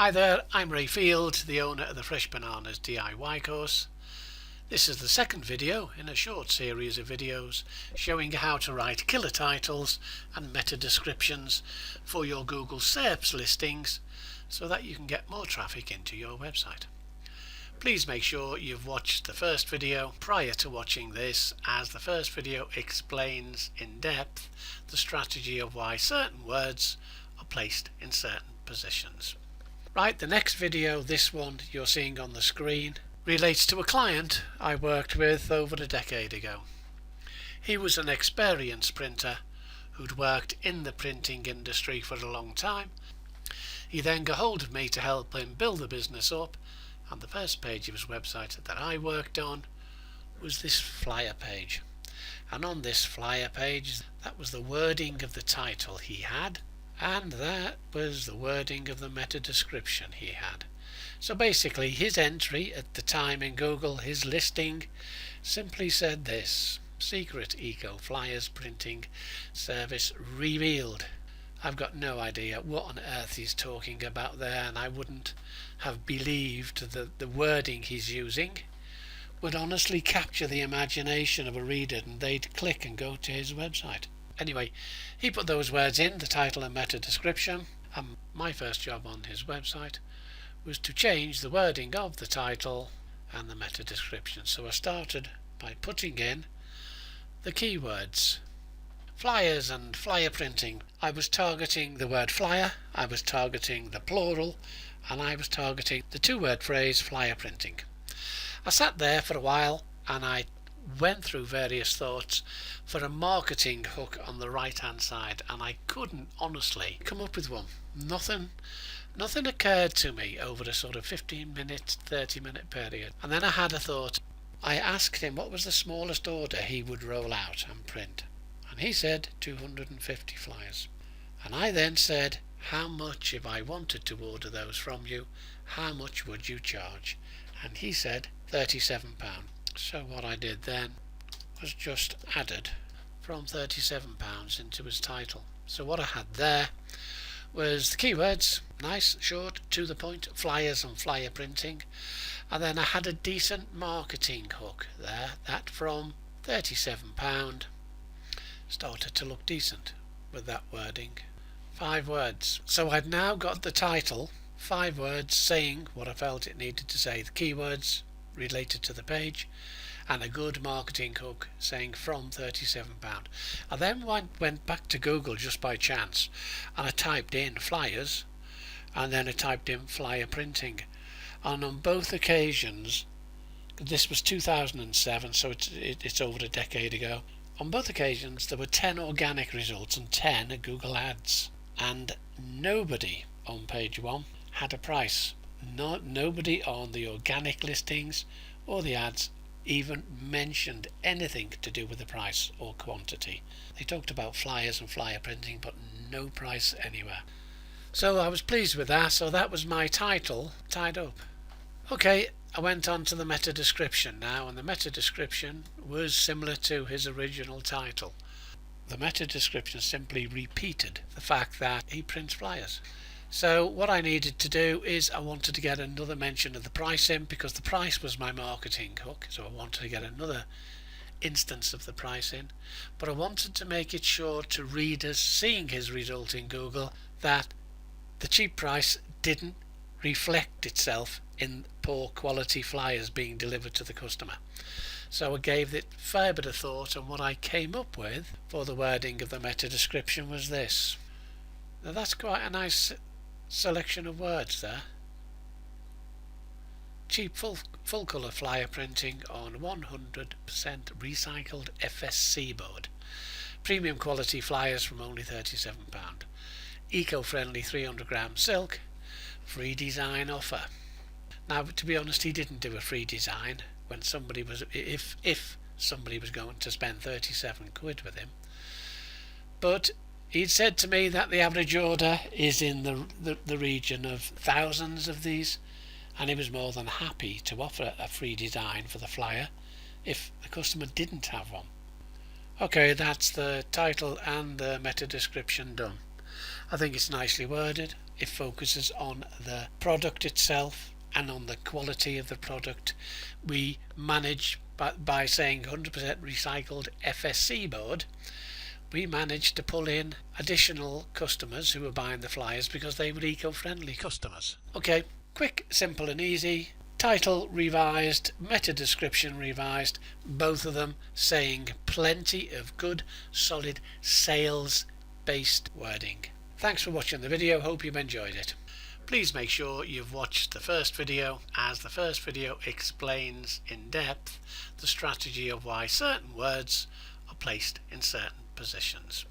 Hi there, I'm Ray Field, the owner of the Fresh Bananas DIY course. This is the second video in a short series of videos showing how to write killer titles and meta descriptions for your Google SERPs listings so that you can get more traffic into your website. Please make sure you've watched the first video prior to watching this, as the first video explains in depth the strategy of why certain words are placed in certain positions. Right, the next video, this one you're seeing on the screen, relates to a client I worked with over a decade ago. He was an experienced printer who'd worked in the printing industry for a long time. He then got hold of me to help him build the business up, and the first page of his website that I worked on was this flyer page. And on this flyer page, that was the wording of the title he had, and that was the wording of the meta description he had. So basically his entry at the time in Google, his listing, simply said this: secret eco flyers printing service revealed. I've got no idea what on earth he's talking about there, and I wouldn't have believed that the wording he's using would honestly capture the imagination of a reader and they'd click and go to his website. Anyway, he put those words in, the title and meta description, and my first job on his website was to change the wording of the title and the meta description. So I started by putting in the keywords. Flyers and flyer printing. I was targeting the word flyer, I was targeting the plural, and I was targeting the two-word phrase flyer printing. I sat there for a while and I went through various thoughts for a marketing hook on the right hand side, and I couldn't honestly come up with one. Nothing occurred to me over a sort of 15-minute, 30-minute period. And then I had a thought. I asked him what was the smallest order he would roll out and print, and he said 250 flyers. And I then said, how much, if I wanted to order those from you, how much would you charge? And he said £37. So what I did then was just added from £37 into his title. So what I had there was the keywords, nice, short, to the point, flyers and flyer printing, and then I had a decent marketing hook there that from £37 started to look decent with that wording. 5 words. So I'd now got the title, 5 words saying what I felt it needed to say, the keywords related to the page, and a good marketing hook saying from £37. I then went back to Google just by chance and I typed in flyers and then I typed in flyer printing, and on both occasions, this was 2007, so it's over a decade ago, on both occasions there were 10 organic results and 10 Google ads, and nobody on page 1 had a price. Nobody on the organic listings or the ads even mentioned anything to do with the price or quantity. They talked about flyers and flyer printing, but no price anywhere. So I was pleased with that, so that was my title tied up. Okay, I went on to the meta description now, and the meta description was similar to his original title. The meta description simply repeated the fact that he prints flyers. So what I needed to do is I wanted to get another mention of the price in, because the price was my marketing hook, so I wanted to get another instance of the price in, but I wanted to make it sure to readers seeing his result in Google that the cheap price didn't reflect itself in poor quality flyers being delivered to the customer. So I gave it a fair bit of thought, and what I came up with for the wording of the meta description was this. Now that's quite a nice selection of words there. Cheap full colour flyer printing on 100% recycled FSC board. Premium quality flyers from only £37. Eco-friendly 300 gram silk. Free design offer. Now, to be honest, he didn't do a free design when somebody was, if somebody was going to spend 37 quid with him. But he'd said to me that the average order is in the region of thousands of these, and he was more than happy to offer a free design for the flyer if the customer didn't have one. Okay, that's the title and the meta description done. I think it's nicely worded. It focuses on the product itself and on the quality of the product. We manage by saying 100% recycled FSC board, we managed to pull in additional customers who were buying the flyers because they were eco-friendly customers. Okay, quick, simple and easy. Title revised, meta description revised, both of them saying plenty of good, solid, sales-based wording. Thanks for watching the video, hope you've enjoyed it. Please make sure you've watched the first video, as the first video explains in depth the strategy of why certain words are placed in certain positions.